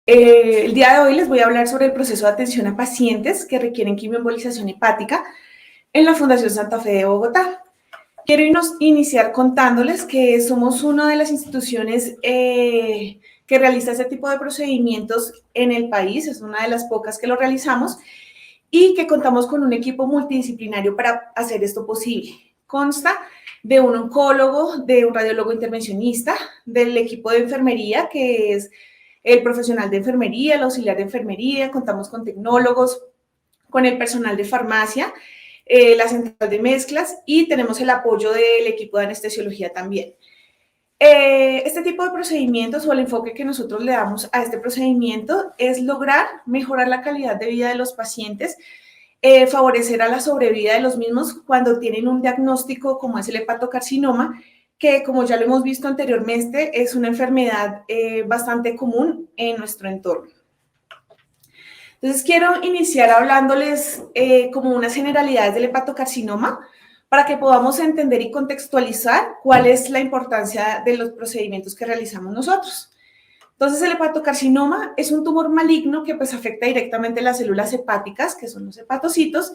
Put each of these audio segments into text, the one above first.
El día de hoy les voy a hablar sobre el proceso de atención a pacientes que requieren quimioembolización hepática en la Fundación Santa Fe de Bogotá. Quiero iniciar contándoles que somos una de las instituciones que realiza este tipo de procedimientos en el país, es una de las pocas que lo realizamos y que contamos con un equipo multidisciplinario para hacer esto posible. Consta de un oncólogo, de un radiólogo intervencionista, del equipo de enfermería, que es el profesional de enfermería, el auxiliar de enfermería, contamos con tecnólogos, con el personal de farmacia, la central de mezclas y tenemos el apoyo del equipo de anestesiología también. Este tipo de procedimientos o el enfoque que nosotros le damos a este procedimiento es lograr mejorar la calidad de vida de los pacientes, favorecer a la sobrevida de los mismos cuando tienen un diagnóstico como es el hepatocarcinoma, que como ya lo hemos visto anteriormente, es una enfermedad bastante común en nuestro entorno. Entonces quiero iniciar hablándoles como unas generalidades del hepatocarcinoma para que podamos entender y contextualizar cuál es la importancia de los procedimientos que realizamos nosotros. Entonces, el hepatocarcinoma es un tumor maligno que pues afecta directamente las células hepáticas, que son los hepatocitos,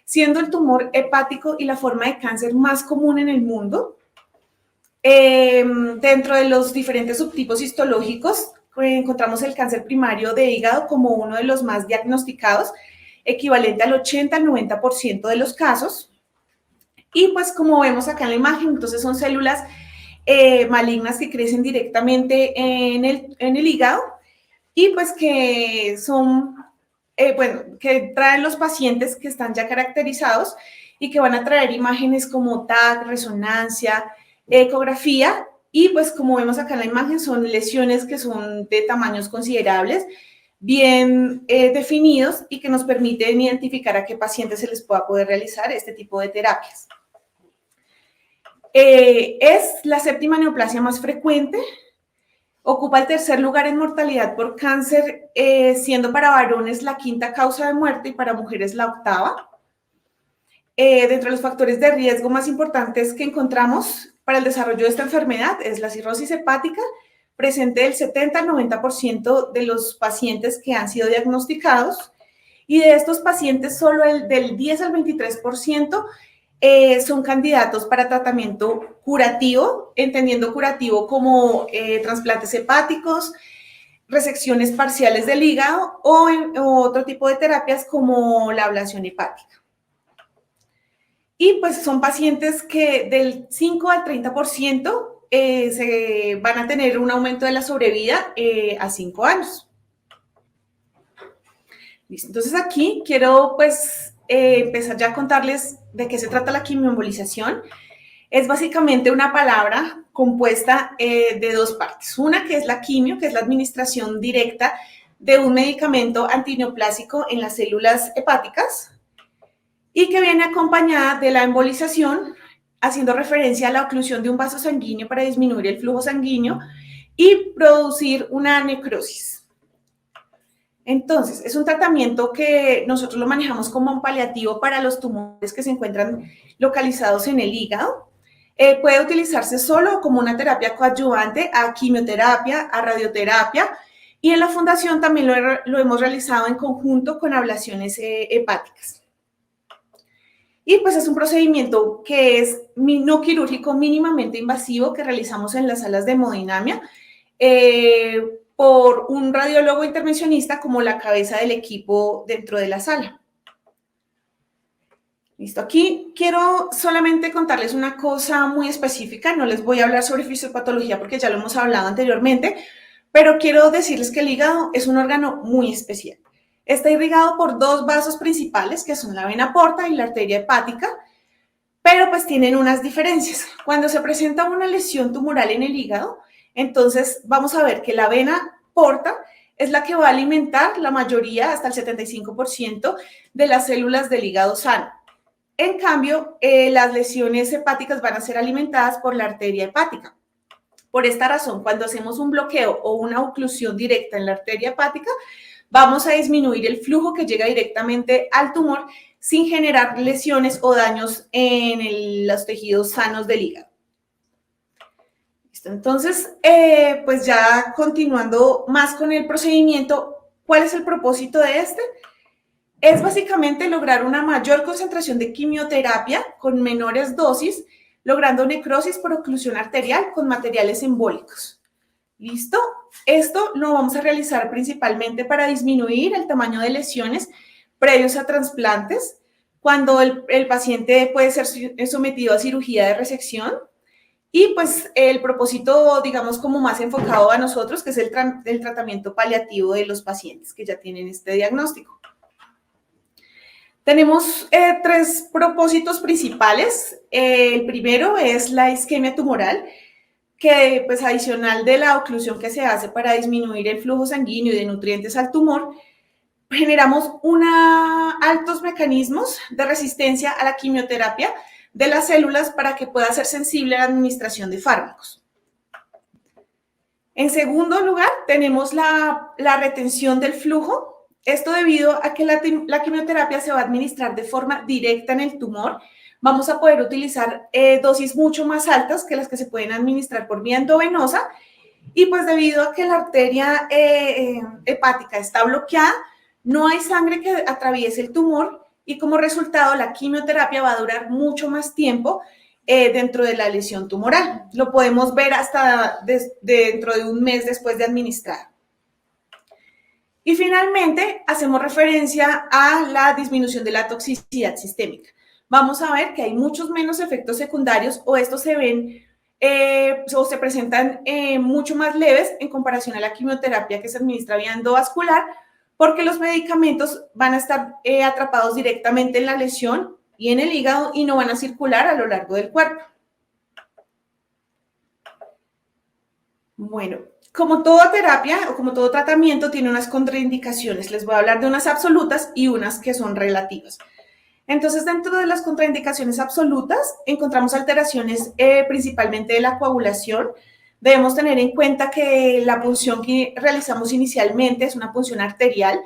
siendo el tumor hepático y la forma de cáncer más común en el mundo. Dentro de los diferentes subtipos histológicos, encontramos el cáncer primario de hígado como uno de los más diagnosticados, equivalente al 80 al 90% de los casos. Y pues como vemos acá en la imagen, entonces son células malignas que crecen directamente en el hígado y pues que son, que traen los pacientes que están ya caracterizados y que van a traer imágenes como TAC, resonancia, ecografía y pues como vemos acá en la imagen son lesiones que son de tamaños considerables, bien definidos y que nos permiten identificar a qué pacientes se les pueda poder realizar este tipo de terapias. Es la séptima neoplasia más frecuente, ocupa el tercer lugar en mortalidad por cáncer, siendo para varones la quinta causa de muerte y para mujeres la octava. Dentro de los factores de riesgo más importantes que encontramos para el desarrollo de esta enfermedad es la cirrosis hepática, presente del 70 al 90% de los pacientes que han sido diagnosticados, y de estos pacientes solo el del 10 al 23% son candidatos para tratamiento curativo, entendiendo curativo como trasplantes hepáticos, resecciones parciales del hígado o otro tipo de terapias como la ablación hepática. Y pues son pacientes que del 5 al 30% se van a tener un aumento de la sobrevida a 5 años. Listo. Entonces aquí quiero pues empezar ya a contarles de qué se trata la quimioembolización. Es básicamente una palabra compuesta de dos partes. Una que es la quimio, que es la administración directa de un medicamento antineoplásico en las células hepáticas y que viene acompañada de la embolización, haciendo referencia a la oclusión de un vaso sanguíneo para disminuir el flujo sanguíneo y producir una necrosis. Entonces, es un tratamiento que nosotros lo manejamos como un paliativo para los tumores que se encuentran localizados en el hígado. Puede utilizarse solo como una terapia coadyuvante a quimioterapia, a radioterapia, y en la fundación también lo hemos realizado en conjunto con ablaciones hepáticas. Y pues es un procedimiento que es no quirúrgico, mínimamente invasivo, que realizamos en las salas de hemodinamia por un radiólogo intervencionista como la cabeza del equipo dentro de la sala. Listo, aquí quiero solamente contarles una cosa muy específica, no les voy a hablar sobre fisiopatología porque ya lo hemos hablado anteriormente, pero quiero decirles que el hígado es un órgano muy especial. Está irrigado por dos vasos principales, que son la vena porta y la arteria hepática, pero pues tienen unas diferencias. Cuando se presenta una lesión tumoral en el hígado, entonces vamos a ver que la vena porta es la que va a alimentar la mayoría, hasta el 75% de las células del hígado sano. En cambio, las lesiones hepáticas van a ser alimentadas por la arteria hepática. Por esta razón, cuando hacemos un bloqueo o una oclusión directa en la arteria hepática, vamos a disminuir el flujo que llega directamente al tumor sin generar lesiones o daños en los tejidos sanos del hígado. Entonces, pues ya continuando más con el procedimiento, ¿cuál es el propósito de este? Es básicamente lograr una mayor concentración de quimioterapia con menores dosis, logrando necrosis por oclusión arterial con materiales embólicos. ¿Listo? Esto lo vamos a realizar principalmente para disminuir el tamaño de lesiones previos a trasplantes, cuando el paciente puede ser sometido a cirugía de resección. Y pues el propósito, digamos, como más enfocado a nosotros, que es el tratamiento paliativo de los pacientes que ya tienen este diagnóstico. Tenemos tres propósitos principales. El primero es la isquemia tumoral, que pues adicional de la oclusión que se hace para disminuir el flujo sanguíneo y de nutrientes al tumor, generamos altos mecanismos de resistencia a la quimioterapia de las células para que pueda ser sensible a la administración de fármacos. En segundo lugar, tenemos la retención del flujo. Esto debido a que la quimioterapia se va a administrar de forma directa en el tumor. Vamos a poder utilizar dosis mucho más altas que las que se pueden administrar por vía endovenosa. Y pues debido a que la arteria hepática está bloqueada, no hay sangre que atraviese el tumor y como resultado la quimioterapia va a durar mucho más tiempo dentro de la lesión tumoral. Lo podemos ver hasta dentro de un mes después de administrar. Y finalmente, hacemos referencia a la disminución de la toxicidad sistémica. Vamos a ver que hay muchos menos efectos secundarios o estos se ven o se presentan mucho más leves en comparación a la quimioterapia que se administra vía endovascular, porque los medicamentos van a estar atrapados directamente en la lesión y en el hígado y no van a circular a lo largo del cuerpo. Bueno, como toda terapia o como todo tratamiento tiene unas contraindicaciones. Les voy a hablar de unas absolutas y unas que son relativas. Entonces, dentro de las contraindicaciones absolutas, encontramos alteraciones principalmente de la coagulación. Debemos tener en cuenta que la punción que realizamos inicialmente es una punción arterial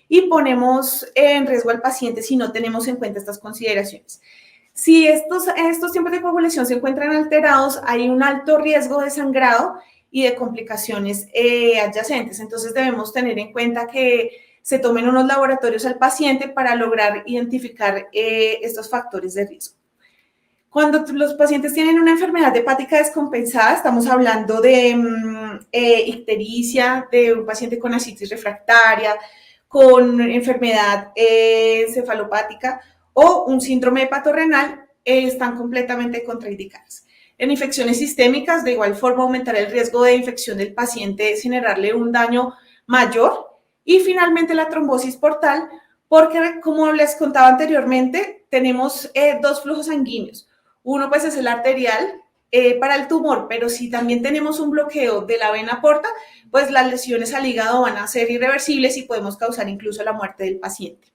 y ponemos en riesgo al paciente si no tenemos en cuenta estas consideraciones. Si estos tiempos de coagulación se encuentran alterados, hay un alto riesgo de sangrado y de complicaciones adyacentes. Entonces, debemos tener en cuenta que se tomen unos laboratorios al paciente para lograr identificar estos factores de riesgo. Cuando los pacientes tienen una enfermedad hepática descompensada, estamos hablando de ictericia, de un paciente con ascitis refractaria, con enfermedad encefalopática o un síndrome hepatorrenal, están completamente contraindicadas. En infecciones sistémicas, de igual forma, aumentar el riesgo de infección del paciente es generarle un daño mayor. Y finalmente la trombosis portal, porque como les contaba anteriormente, tenemos dos flujos sanguíneos. Uno pues es el arterial para el tumor, pero si también tenemos un bloqueo de la vena porta, pues las lesiones al hígado van a ser irreversibles y podemos causar incluso la muerte del paciente.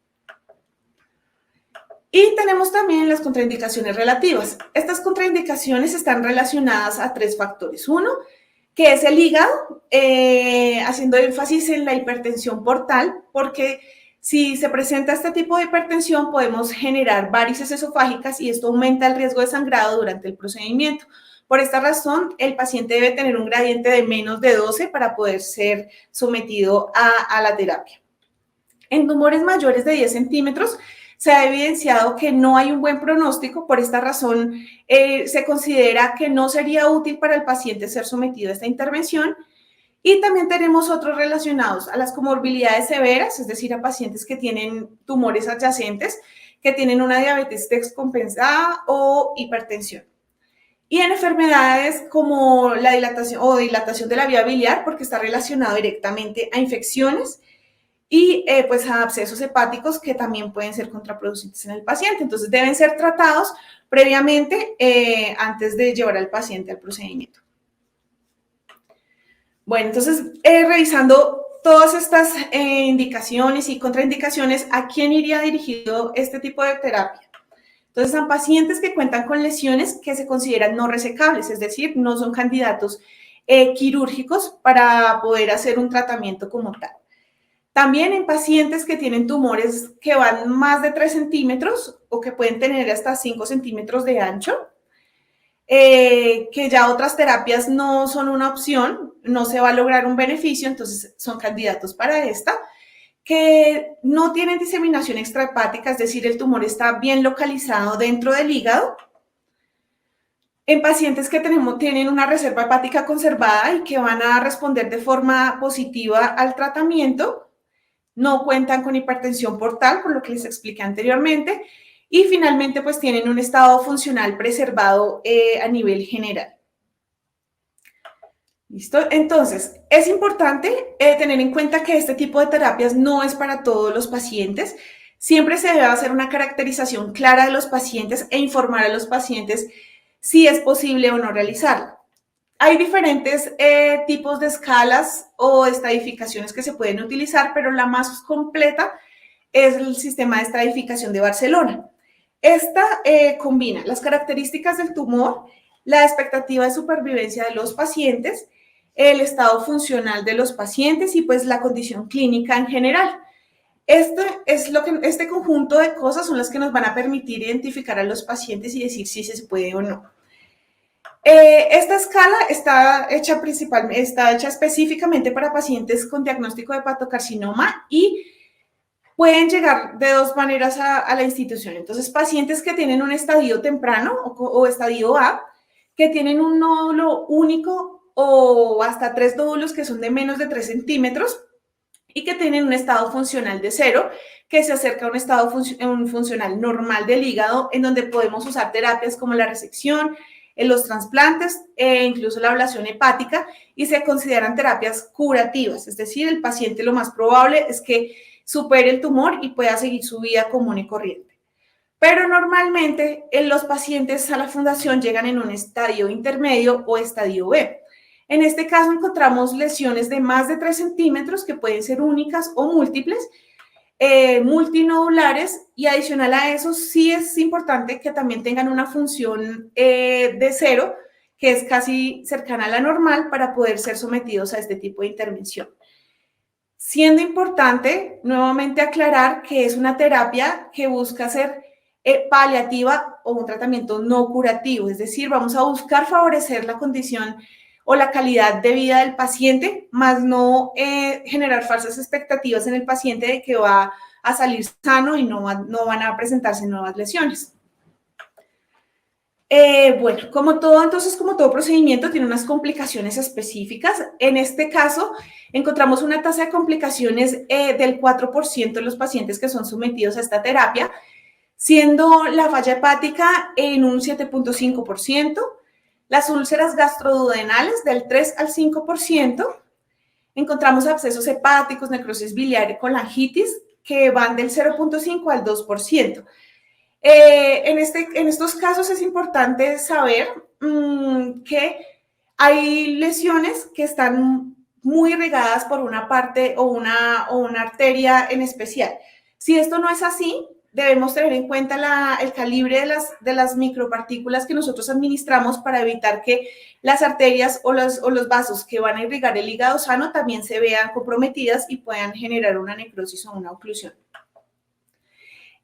Y tenemos también las contraindicaciones relativas. Estas contraindicaciones están relacionadas a tres factores. Uno, que es el hígado, haciendo énfasis en la hipertensión portal, porque si se presenta este tipo de hipertensión podemos generar varices esofágicas y esto aumenta el riesgo de sangrado durante el procedimiento. Por esta razón, el paciente debe tener un gradiente de menos de 12 para poder ser sometido a la terapia. En tumores mayores de 10 centímetros, se ha evidenciado que no hay un buen pronóstico. Por esta razón, se considera que no sería útil para el paciente ser sometido a esta intervención. Y también tenemos otros relacionados a las comorbilidades severas, es decir, a pacientes que tienen tumores adyacentes, que tienen una diabetes descompensada o hipertensión. Y en enfermedades como la dilatación de la vía biliar, porque está relacionado directamente a infecciones y pues a abscesos hepáticos que también pueden ser contraproducentes en el paciente. Entonces deben ser tratados previamente antes de llevar al paciente al procedimiento. Bueno, entonces revisando todas estas indicaciones y contraindicaciones, ¿a quién iría dirigido este tipo de terapia? Entonces, son pacientes que cuentan con lesiones que se consideran no resecables, es decir, no son candidatos quirúrgicos para poder hacer un tratamiento como tal. También en pacientes que tienen tumores que van más de 3 centímetros o que pueden tener hasta 5 centímetros de ancho. que ya otras terapias no son una opción, no se va a lograr un beneficio, entonces son candidatos para esta, que no tienen diseminación extrahepática, es decir, el tumor está bien localizado dentro del hígado. En pacientes que tienen una reserva hepática conservada y que van a responder de forma positiva al tratamiento, no cuentan con hipertensión portal, por lo que les expliqué anteriormente, y finalmente pues tienen un estado funcional preservado a nivel general. ¿Listo? Entonces, es importante tener en cuenta que este tipo de terapias no es para todos los pacientes. Siempre se debe hacer una caracterización clara de los pacientes e informar a los pacientes si es posible o no realizarlo. Hay diferentes tipos de escalas o estadificaciones que se pueden utilizar, pero la más completa es el sistema de estratificación de Barcelona. Esta combina las características del tumor, la expectativa de supervivencia de los pacientes, el estado funcional de los pacientes y pues la condición clínica en general. Este conjunto de cosas son las que nos van a permitir identificar a los pacientes y decir si se puede o no. Esta escala está hecha específicamente para pacientes con diagnóstico de hepatocarcinoma y pueden llegar de dos maneras a la institución. Entonces, pacientes que tienen un estadio temprano o estadio A, que tienen un nódulo único o hasta 3 nódulos que son de menos de 3 centímetros y que tienen un estado funcional de 0, que se acerca a un estado funcional normal del hígado, en donde podemos usar terapias como la resección, los trasplantes e incluso la ablación hepática, y se consideran terapias curativas, es decir, el paciente lo más probable es que supere el tumor y pueda seguir su vida común y corriente. Pero normalmente los pacientes a la fundación llegan en un estadio intermedio o estadio B. En este caso encontramos lesiones de más de 3 centímetros que pueden ser únicas o múltiples, multinodulares, y adicional a eso sí es importante que también tengan una función de 0, que es casi cercana a la normal para poder ser sometidos a este tipo de intervención. Siendo importante nuevamente aclarar que es una terapia que busca ser paliativa o un tratamiento no curativo, es decir, vamos a buscar favorecer la condición o la calidad de vida del paciente, más no generar falsas expectativas en el paciente de que va a salir sano y no van a presentarse nuevas lesiones. Bueno, como todo procedimiento tiene unas complicaciones específicas. En este caso, encontramos una tasa de complicaciones del 4% en los pacientes que son sometidos a esta terapia, siendo la falla hepática en un 7.5%, las úlceras gastroduodenales del 3 al 5%, encontramos abscesos hepáticos, necrosis biliar, colangitis, que van del 0.5 al 2%. En estos casos es importante saber que hay lesiones que están muy regadas por una parte o una arteria en especial. Si esto no es así, debemos tener en cuenta el calibre de las micropartículas que nosotros administramos para evitar que las arterias o los vasos que van a irrigar el hígado sano también se vean comprometidas y puedan generar una necrosis o una oclusión.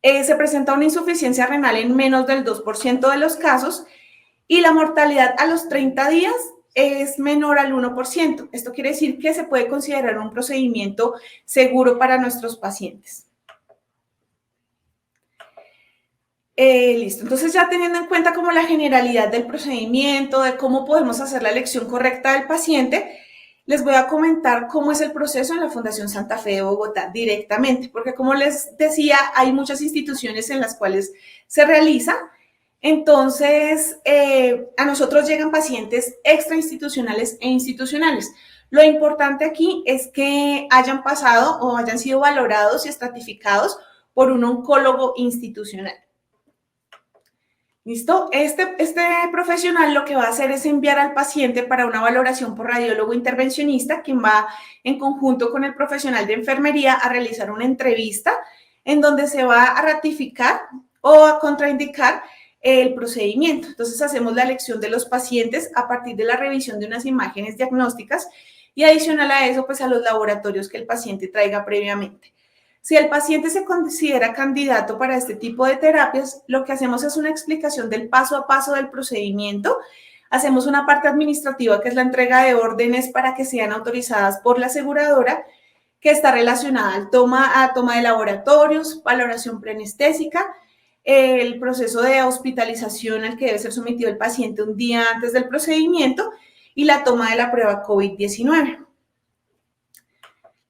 Se presenta una insuficiencia renal en menos del 2% de los casos y la mortalidad a los 30 días es menor al 1%. Esto quiere decir que se puede considerar un procedimiento seguro para nuestros pacientes. Listo, entonces ya teniendo en cuenta como la generalidad del procedimiento, de cómo podemos hacer la elección correcta del paciente, les voy a comentar cómo es el proceso en la Fundación Santa Fe de Bogotá directamente, porque como les decía, hay muchas instituciones en las cuales se realiza. Entonces, a nosotros llegan pacientes extrainstitucionales e institucionales. Lo importante aquí es que hayan pasado o hayan sido valorados y estratificados por un oncólogo institucional. ¿Listo? Este profesional lo que va a hacer es enviar al paciente para una valoración por radiólogo intervencionista, quien va en conjunto con el profesional de enfermería a realizar una entrevista en donde se va a ratificar o a contraindicar el procedimiento. Entonces hacemos la elección de los pacientes a partir de la revisión de unas imágenes diagnósticas y adicional a eso, pues a los laboratorios que el paciente traiga previamente. Si el paciente se considera candidato para este tipo de terapias, lo que hacemos es una explicación del paso a paso del procedimiento. Hacemos una parte administrativa, que es la entrega de órdenes para que sean autorizadas por la aseguradora, que está relacionada a toma de laboratorios, valoración preanestésica, el proceso de hospitalización al que debe ser sometido el paciente un día antes del procedimiento y la toma de la prueba COVID-19.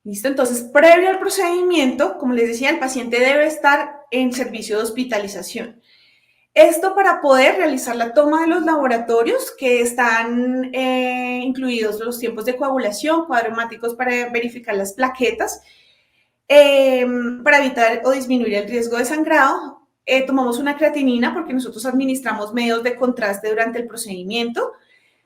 ¿Listo? Entonces, previo al procedimiento, como les decía, el paciente debe estar en servicio de hospitalización. Esto para poder realizar la toma de los laboratorios, que están incluidos los tiempos de coagulación, cuadromáticos para verificar las plaquetas, para evitar o disminuir el riesgo de sangrado. Tomamos una creatinina porque nosotros administramos medios de contraste durante el procedimiento.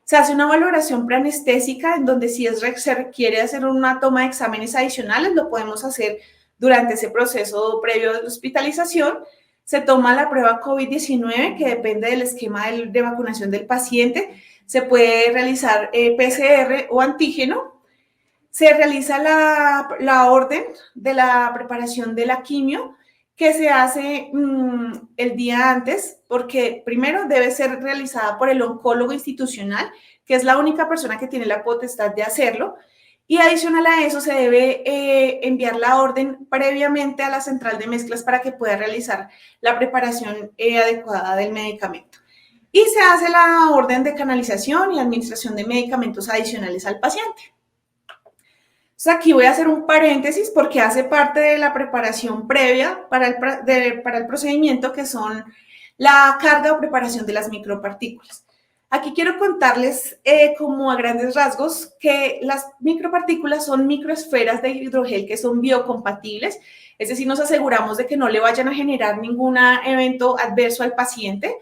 Se hace una valoración preanestésica en donde si se requiere hacer una toma de exámenes adicionales, lo podemos hacer durante ese proceso previo de la hospitalización. Se toma la prueba COVID-19, que depende del esquema de vacunación del paciente. Se puede realizar PCR o antígeno. Se realiza la orden de la preparación de la quimio, que se hace el día antes, porque primero debe ser realizada por el oncólogo institucional, que es la única persona que tiene la potestad de hacerlo, y adicional a eso se debe enviar la orden previamente a la central de mezclas para que pueda realizar la preparación adecuada del medicamento. Y se hace la orden de canalización y administración de medicamentos adicionales al paciente. Entonces aquí voy a hacer un paréntesis porque hace parte de la preparación previa para el procedimiento, que son la carga o preparación de las micropartículas. Aquí quiero contarles como a grandes rasgos que las micropartículas son microesferas de hidrogel que son biocompatibles, es decir, nos aseguramos de que no le vayan a generar ningún evento adverso al paciente.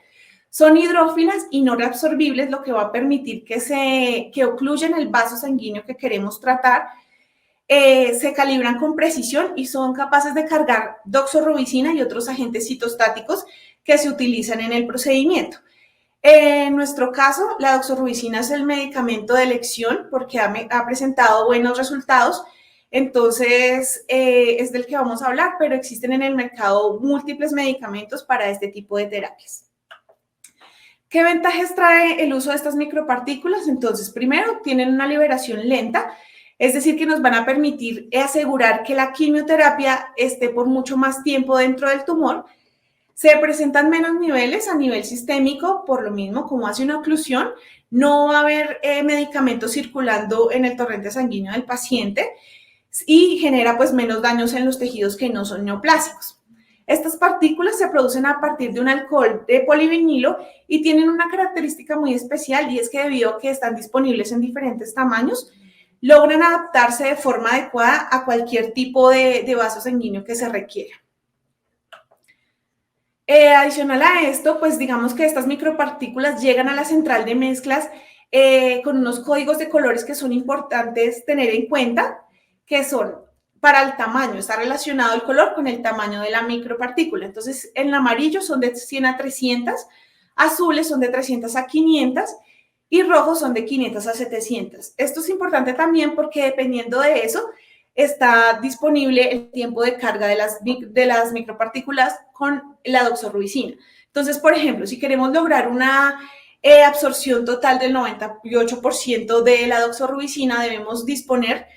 Son hidrófilas y no reabsorbibles, lo que va a permitir que ocluyan el vaso sanguíneo que queremos tratar. Se calibran con precisión y son capaces de cargar doxorubicina y otros agentes citostáticos que se utilizan en el procedimiento. En nuestro caso, la doxorubicina es el medicamento de elección porque ha presentado buenos resultados, entonces es del que vamos a hablar, pero existen en el mercado múltiples medicamentos para este tipo de terapias. ¿Qué ventajas trae el uso de estas micropartículas? Entonces, primero, tienen una liberación lenta, es decir, que nos van a permitir asegurar que la quimioterapia esté por mucho más tiempo dentro del tumor. Se presentan menos niveles a nivel sistémico, por lo mismo, como hace una oclusión, no va a haber medicamentos circulando en el torrente sanguíneo del paciente y genera pues menos daños en los tejidos que no son neoplásicos. Estas partículas se producen a partir de un alcohol de polivinilo y tienen una característica muy especial, y es que debido a que están disponibles en diferentes tamaños, logran adaptarse de forma adecuada a cualquier tipo de vaso sanguíneo que se requiera. Adicional a esto, pues digamos que estas micropartículas llegan a la central de mezclas con unos códigos de colores que son importantes tener en cuenta, que son para el tamaño, está relacionado el color con el tamaño de la micropartícula. Entonces, en el amarillo son de 100 a 300, azules son de 300 a 500 y rojos son de 500 a 700. Esto es importante también porque dependiendo de eso, está disponible el tiempo de carga de las micropartículas con la doxorubicina. Entonces, por ejemplo, si queremos lograr una absorción total del 98% de la doxorubicina, debemos disponer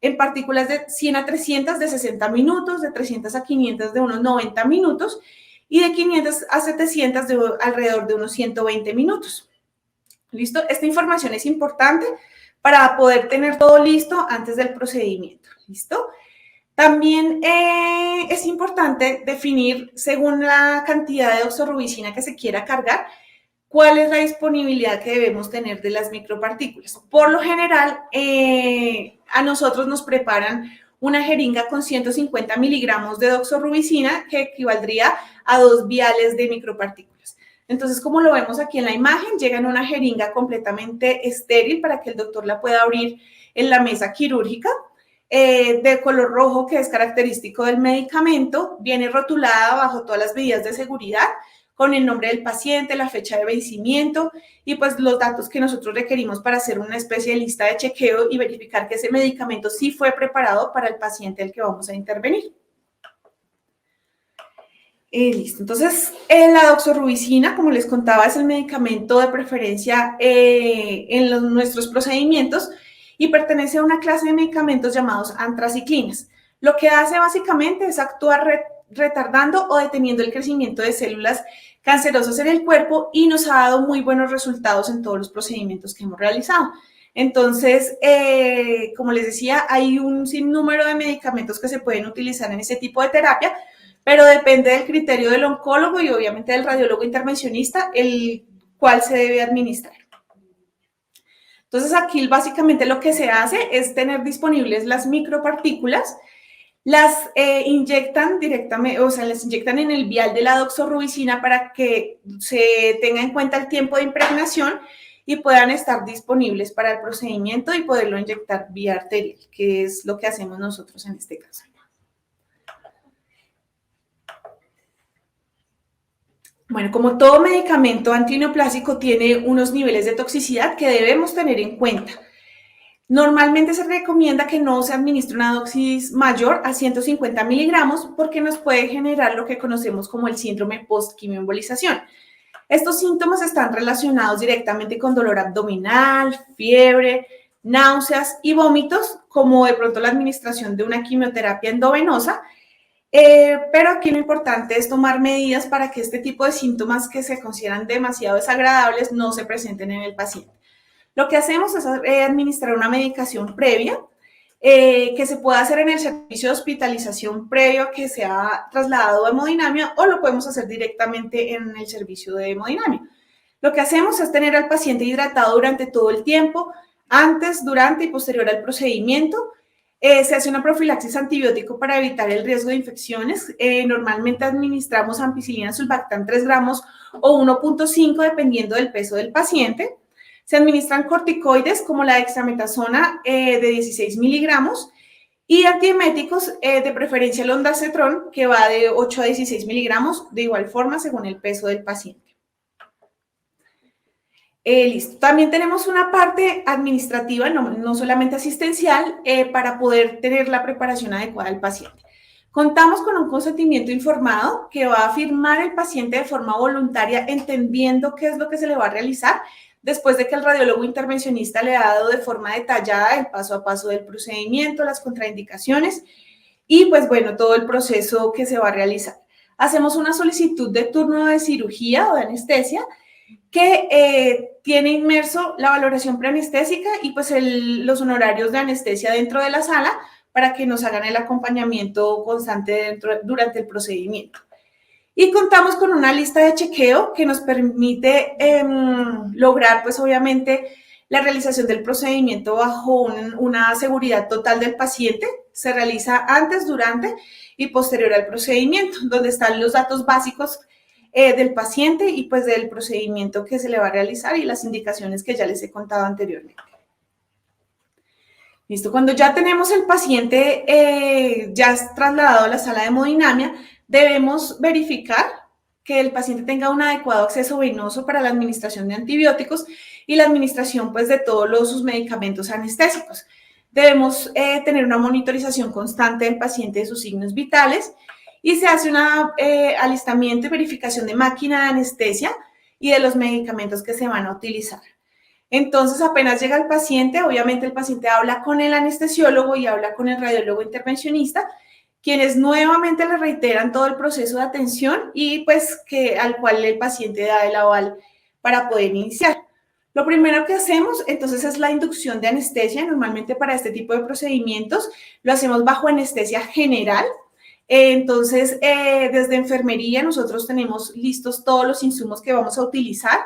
en partículas de 100 a 300 de 60 minutos, de 300 a 500 de unos 90 minutos y de 500 a 700 de alrededor de unos 120 minutos. ¿Listo? Esta información es importante para poder tener todo listo antes del procedimiento. ¿Listo? También es importante definir, según la cantidad de doxorubicina que se quiera cargar, cuál es la disponibilidad que debemos tener de las micropartículas. Por lo general, a nosotros nos preparan una jeringa con 150 miligramos de doxorubicina, que equivaldría a 2 viales de micropartículas. Entonces, como lo vemos aquí en la imagen, llega en una jeringa completamente estéril para que el doctor la pueda abrir en la mesa quirúrgica, de color rojo, que es característico del medicamento. Viene rotulada bajo todas las medidas de seguridad, con el nombre del paciente, la fecha de vencimiento y pues los datos que nosotros requerimos para hacer una especie de lista de chequeo y verificar que ese medicamento sí fue preparado para el paciente al que vamos a intervenir. Listo. Entonces, la doxorubicina, como les contaba, es el medicamento de preferencia en nuestros procedimientos y pertenece a una clase de medicamentos llamados antraciclinas. Lo que hace básicamente es actuar retardando o deteniendo el crecimiento de células cancerosas en el cuerpo y nos ha dado muy buenos resultados en todos los procedimientos que hemos realizado. Entonces, como les decía, hay un sinnúmero de medicamentos que se pueden utilizar en ese tipo de terapia, pero depende del criterio del oncólogo y obviamente del radiólogo intervencionista, el cual se debe administrar. Entonces aquí básicamente lo que se hace es tener disponibles las micropartículas, las inyectan directamente, o sea, las inyectan en el vial de la doxorubicina para que se tenga en cuenta el tiempo de impregnación y puedan estar disponibles para el procedimiento y poderlo inyectar vía arterial, que es lo que hacemos nosotros en este caso. Bueno, como todo medicamento antineoplásico tiene unos niveles de toxicidad que debemos tener en cuenta. Normalmente se recomienda que no se administre una dosis mayor a 150 miligramos porque nos puede generar lo que conocemos como el síndrome post-quimioembolización. Estos síntomas están relacionados directamente con dolor abdominal, fiebre, náuseas y vómitos, como de pronto la administración de una quimioterapia endovenosa. Pero aquí lo importante es tomar medidas para que este tipo de síntomas que se consideran demasiado desagradables no se presenten en el paciente. Lo que hacemos es administrar una medicación previa que se puede hacer en el servicio de hospitalización previo a que sea trasladado a hemodinamia o lo podemos hacer directamente en el servicio de hemodinamia. Lo que hacemos es tener al paciente hidratado durante todo el tiempo, antes, durante y posterior al procedimiento. Se hace una profilaxis antibiótico para evitar el riesgo de infecciones. Normalmente administramos ampicilina sulbactam 3 gramos o 1.5 dependiendo del peso del paciente. Se administran corticoides como la dexametasona de 16 miligramos y antieméticos, de preferencia el ondansetron, que va de 8 a 16 miligramos, de igual forma según el peso del paciente. Listo. También tenemos una parte administrativa, no solamente asistencial, para poder tener la preparación adecuada del paciente. Contamos con un consentimiento informado que va a firmar el paciente de forma voluntaria, entendiendo qué es lo que se le va a realizar después de que el radiólogo intervencionista le ha dado de forma detallada el paso a paso del procedimiento, las contraindicaciones y pues bueno, todo el proceso que se va a realizar. Hacemos una solicitud de turno de cirugía o de anestesia que tiene inmerso la valoración preanestésica y pues los honorarios de anestesia dentro de la sala para que nos hagan el acompañamiento constante durante el procedimiento. Y contamos con una lista de chequeo que nos permite lograr, pues obviamente, la realización del procedimiento bajo una seguridad total del paciente. Se realiza antes, durante y posterior al procedimiento, donde están los datos básicos del paciente y pues del procedimiento que se le va a realizar y las indicaciones que ya les he contado anteriormente. Listo, cuando ya tenemos el paciente ya trasladado a la sala de hemodinamia, debemos verificar que el paciente tenga un adecuado acceso venoso para la administración de antibióticos y la administración pues de todos sus medicamentos anestésicos. Debemos tener una monitorización constante del paciente de sus signos vitales y se hace un alistamiento y verificación de máquina de anestesia y de los medicamentos que se van a utilizar. Entonces, apenas llega el paciente, obviamente el paciente habla con el anestesiólogo y habla con el radiólogo intervencionista, quienes nuevamente le reiteran todo el proceso de atención y pues al cual el paciente da el aval para poder iniciar. Lo primero que hacemos entonces es la inducción de anestesia. Normalmente para este tipo de procedimientos lo hacemos bajo anestesia general. Entonces, desde enfermería nosotros tenemos listos todos los insumos que vamos a utilizar,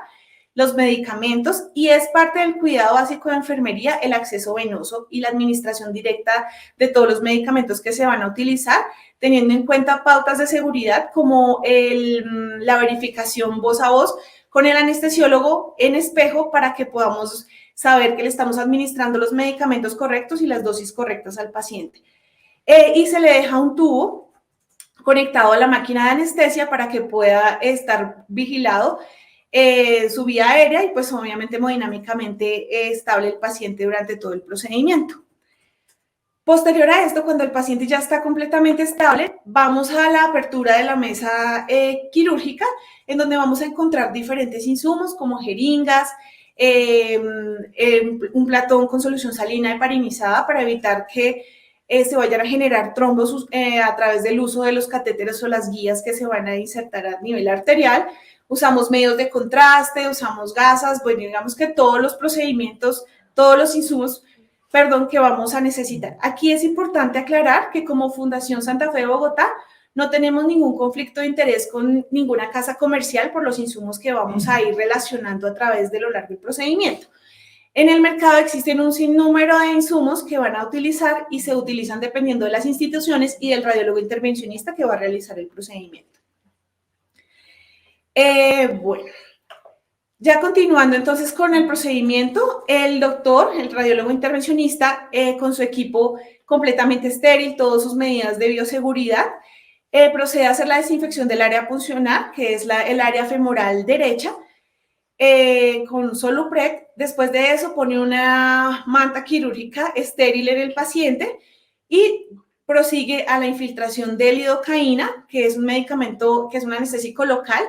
los medicamentos, y es parte del cuidado básico de enfermería el acceso venoso y la administración directa de todos los medicamentos que se van a utilizar, teniendo en cuenta pautas de seguridad como la verificación voz a voz con el anestesiólogo en espejo para que podamos saber que le estamos administrando los medicamentos correctos y las dosis correctas al paciente. Y se le deja un tubo conectado a la máquina de anestesia para que pueda estar vigilado su vía aérea y pues obviamente hemodinámicamente estable el paciente durante todo el procedimiento. Posterior a esto, cuando el paciente ya está completamente estable, vamos a la apertura de la mesa quirúrgica, en donde vamos a encontrar diferentes insumos como jeringas, un platón con solución salina heparinizada para evitar que se vayan a generar trombos a través del uso de los catéteres o las guías que se van a insertar a nivel arterial. Usamos medios de contraste, usamos gasas, bueno, digamos que todos los procedimientos, todos los insumos que vamos a necesitar. Aquí es importante aclarar que como Fundación Santa Fe de Bogotá no tenemos ningún conflicto de interés con ninguna casa comercial por los insumos que vamos a ir relacionando a través de lo largo del procedimiento. En el mercado existen un sinnúmero de insumos que van a utilizar y se utilizan dependiendo de las instituciones y del radiólogo intervencionista que va a realizar el procedimiento. Bueno, ya continuando entonces con el procedimiento, el doctor, el radiólogo intervencionista, con su equipo completamente estéril, todas sus medidas de bioseguridad, procede a hacer la desinfección del área puncional, que es el área femoral derecha, con Solupret. Después de eso pone una manta quirúrgica estéril en el paciente y prosigue a la infiltración de lidocaína, que es un medicamento, que es un anestésico local,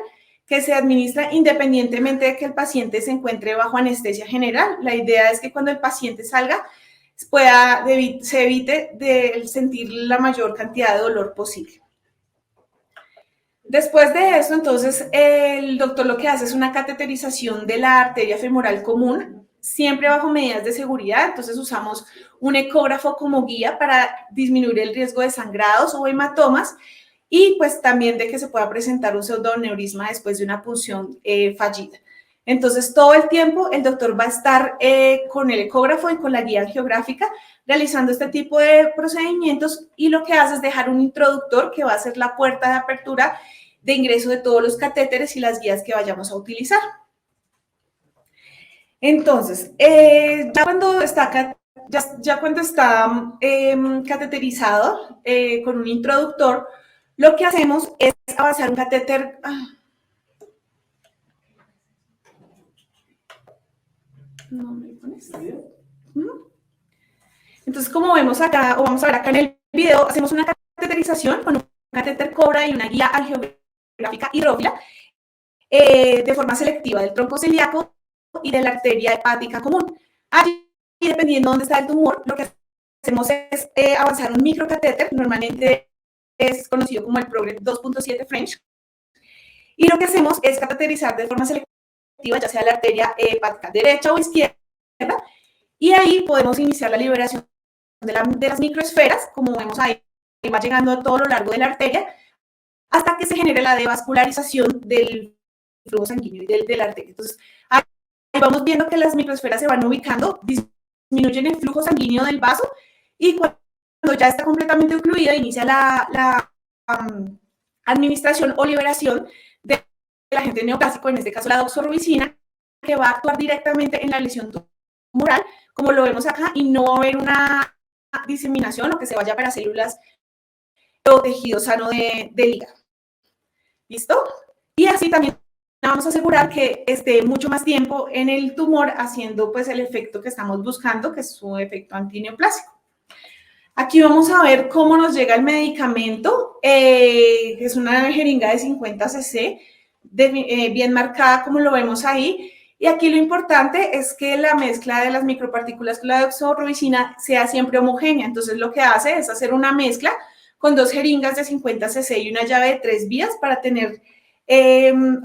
que se administra independientemente de que el paciente se encuentre bajo anestesia general. La idea es que cuando el paciente salga se evite de sentir la mayor cantidad de dolor posible. Después de eso, entonces, el doctor lo que hace es una cateterización de la arteria femoral común, siempre bajo medidas de seguridad. Entonces usamos un ecógrafo como guía para disminuir el riesgo de sangrados o hematomas, y pues también de que se pueda presentar un pseudoneurisma después de una punción fallida. Entonces, todo el tiempo el doctor va a estar con el ecógrafo y con la guía angiográfica realizando este tipo de procedimientos, y lo que hace es dejar un introductor que va a ser la puerta de apertura de ingreso de todos los catéteres y las guías que vayamos a utilizar. Entonces, ya cuando está cateterizado con un introductor, lo que hacemos es avanzar un catéter. No me pones. Entonces, como vemos acá, o vamos a ver acá en el video, hacemos una cateterización con un catéter Cobra y una guía angiográfica hidrófila de forma selectiva del tronco celíaco y de la arteria hepática común. Allí, dependiendo de dónde está el tumor, lo que hacemos es avanzar un microcatéter, normalmente es conocido como el Progress 2.7 French, y lo que hacemos es cateterizar de forma selectiva, ya sea la arteria hepática derecha o izquierda, y ahí podemos iniciar la liberación de las microesferas, como vemos ahí, va llegando a todo lo largo de la arteria, hasta que se genere la devascularización del flujo sanguíneo y de la arteria. Entonces, ahí vamos viendo que las microesferas se van ubicando, disminuyen el flujo sanguíneo del vaso, y cuando ya está completamente ocluida, inicia la administración o liberación del agente neoplásico, en este caso la doxorubicina, que va a actuar directamente en la lesión tumoral, como lo vemos acá, y no va a haber una diseminación o que se vaya para células o tejido sano del hígado. ¿Listo? Y así también vamos a asegurar que esté mucho más tiempo en el tumor, haciendo pues el efecto que estamos buscando, que es su efecto antineoplásico. Aquí vamos a ver cómo nos llega el medicamento, que es una jeringa de 50 cc, bien marcada como lo vemos ahí. Y aquí lo importante es que la mezcla de las micropartículas con la doxorubicina sea siempre homogénea. Entonces, lo que hace es hacer una mezcla con 2 jeringas de 50 cc y una llave de 3 vías para tener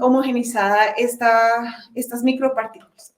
homogenizada estas micropartículas.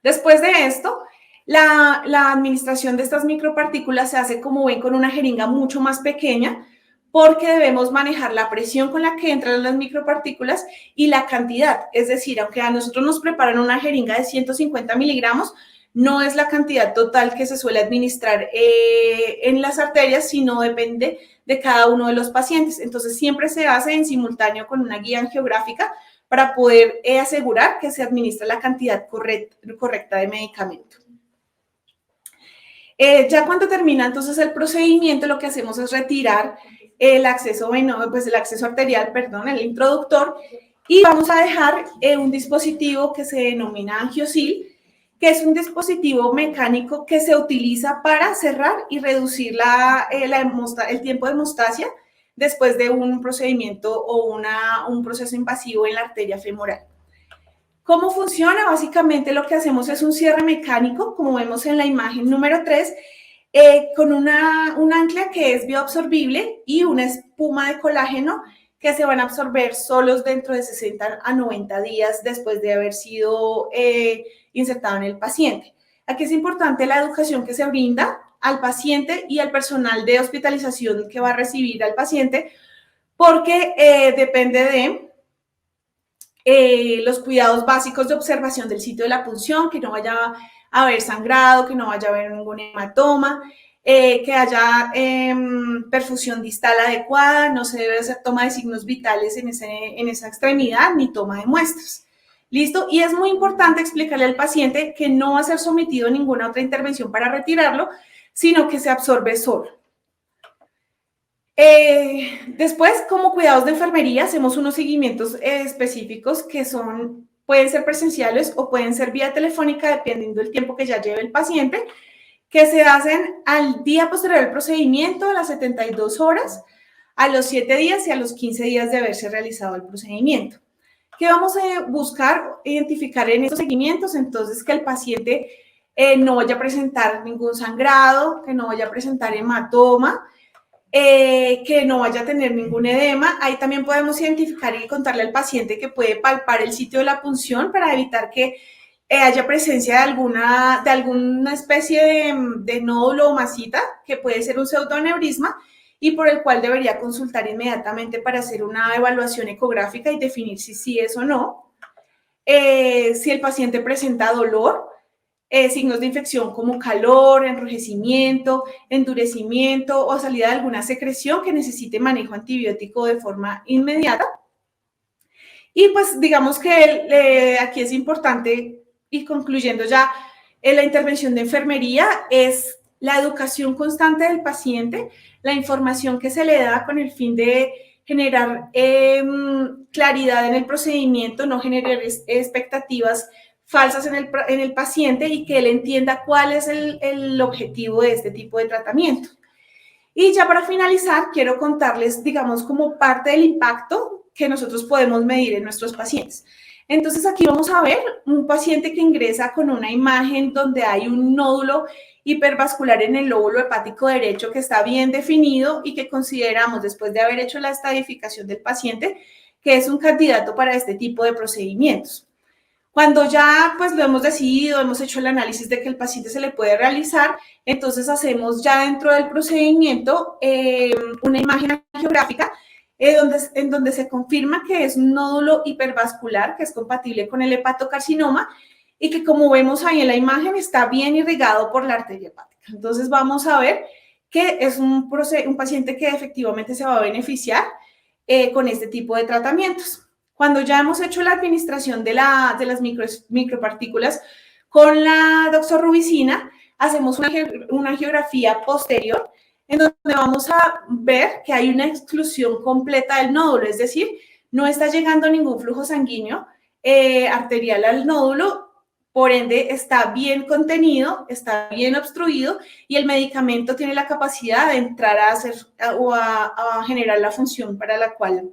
Después de esto, la administración de estas micropartículas se hace, como ven, con una jeringa mucho más pequeña, porque debemos manejar la presión con la que entran las micropartículas y la cantidad. Es decir, aunque a nosotros nos preparan una jeringa de 150 miligramos, no es la cantidad total que se suele administrar en las arterias, sino depende de cada uno de los pacientes. Entonces, siempre se hace en simultáneo con una guía angiográfica para poder asegurar que se administra la cantidad correcta de medicamento. Ya cuando termina entonces el procedimiento, lo que hacemos es retirar el acceso arterial, el introductor, y vamos a dejar un dispositivo que se denomina angiosil, que es un dispositivo mecánico que se utiliza para cerrar y reducir el tiempo de hemostasia después de un procedimiento o un proceso invasivo en la arteria femoral. ¿Cómo funciona? Básicamente lo que hacemos es un cierre mecánico, como vemos en la imagen número 3, con un ancla que es bioabsorbible y una espuma de colágeno que se van a absorber solos dentro de 60 a 90 días después de haber sido insertado en el paciente. Aquí es importante la educación que se brinda al paciente y al personal de hospitalización que va a recibir al paciente, porque depende de los cuidados básicos de observación del sitio de la punción, que no vaya a haber sangrado, que no vaya a haber ningún hematoma, que haya perfusión distal adecuada, no se debe hacer toma de signos vitales en esa extremidad, ni toma de muestras. ¿Listo? Y es muy importante explicarle al paciente que no va a ser sometido a ninguna otra intervención para retirarlo, sino que se absorbe solo. Después, como cuidados de enfermería, hacemos unos seguimientos específicos que pueden ser presenciales o pueden ser vía telefónica, dependiendo del tiempo que ya lleve el paciente, que se hacen al día posterior al procedimiento, a las 72 horas, a los 7 días y a los 15 días de haberse realizado el procedimiento. ¿Qué vamos a buscar, identificar en estos seguimientos? Entonces, que el paciente no vaya a presentar ningún sangrado, que no vaya a presentar hematoma, que no vaya a tener ningún edema. Ahí también podemos identificar y contarle al paciente que puede palpar el sitio de la punción para evitar que haya presencia de alguna especie de nódulo o masita, que puede ser un pseudoaneurisma, y por el cual debería consultar inmediatamente para hacer una evaluación ecográfica y definir si sí es o no. Si el paciente presenta dolor, signos de infección como calor, enrojecimiento, endurecimiento o salida de alguna secreción que necesite manejo antibiótico de forma inmediata. Y pues digamos que aquí es importante, y concluyendo ya, la intervención de enfermería es la educación constante del paciente, la información que se le da con el fin de generar claridad en el procedimiento, no generar expectativas falsas en el paciente y que él entienda cuál es el objetivo de este tipo de tratamiento. Y ya para finalizar, quiero contarles, digamos, como parte del impacto que nosotros podemos medir en nuestros pacientes. Entonces, aquí vamos a ver un paciente que ingresa con una imagen donde hay un nódulo hipervascular en el lóbulo hepático derecho que está bien definido y que consideramos, después de haber hecho la estadificación del paciente, que es un candidato para este tipo de procedimientos. Cuando ya pues lo hemos decidido, hemos hecho el análisis de que el paciente se le puede realizar, entonces hacemos ya dentro del procedimiento una imagen angiográfica en donde se confirma que es un nódulo hipervascular que es compatible con el hepatocarcinoma y que, como vemos ahí en la imagen, está bien irrigado por la arteria hepática. Entonces vamos a ver que es un paciente que efectivamente se va a beneficiar con este tipo de tratamientos. Cuando ya hemos hecho la administración de las micropartículas con la doxorubicina, hacemos una angiografía posterior en donde vamos a ver que hay una exclusión completa del nódulo, es decir, no está llegando ningún flujo sanguíneo arterial al nódulo, por ende está bien contenido, está bien obstruido y el medicamento tiene la capacidad de entrar a hacer o a generar la función para la cual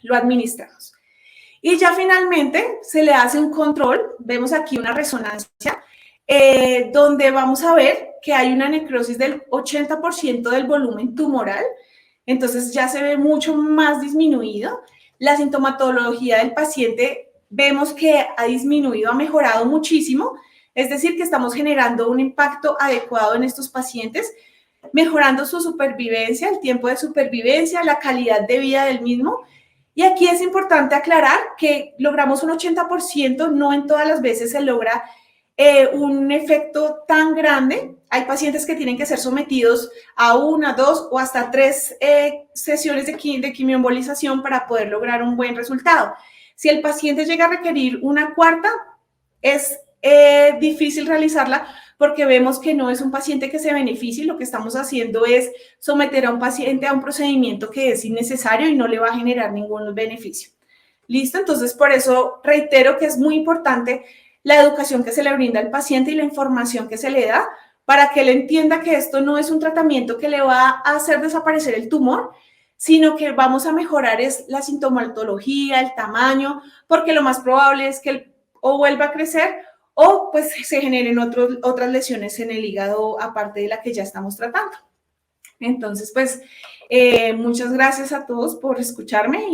lo administramos. Y ya finalmente se le hace un control, vemos aquí una resonancia, donde vamos a ver que hay una necrosis del 80% del volumen tumoral, entonces ya se ve mucho más disminuido. La sintomatología del paciente vemos que ha disminuido, ha mejorado muchísimo, es decir, que estamos generando un impacto adecuado en estos pacientes, mejorando su supervivencia, el tiempo de supervivencia, la calidad de vida del mismo. Y aquí es importante aclarar que logramos un 80%, no en todas las veces se logra un efecto tan grande. Hay pacientes que tienen que ser sometidos a 1, 2 o hasta 3 sesiones de quimioembolización para poder lograr un buen resultado. Si el paciente llega a requerir una cuarta, es difícil realizarla porque vemos que no es un paciente que se beneficie, lo que estamos haciendo es someter a un paciente a un procedimiento que es innecesario y no le va a generar ningún beneficio. ¿Listo? Entonces, por eso reitero que es muy importante la educación que se le brinda al paciente y la información que se le da para que él entienda que esto no es un tratamiento que le va a hacer desaparecer el tumor, sino que vamos a mejorar es la sintomatología, el tamaño, porque lo más probable es que él o vuelva a crecer o pues se generen otras lesiones en el hígado aparte de la que ya estamos tratando. Entonces, pues, muchas gracias a todos por escucharme.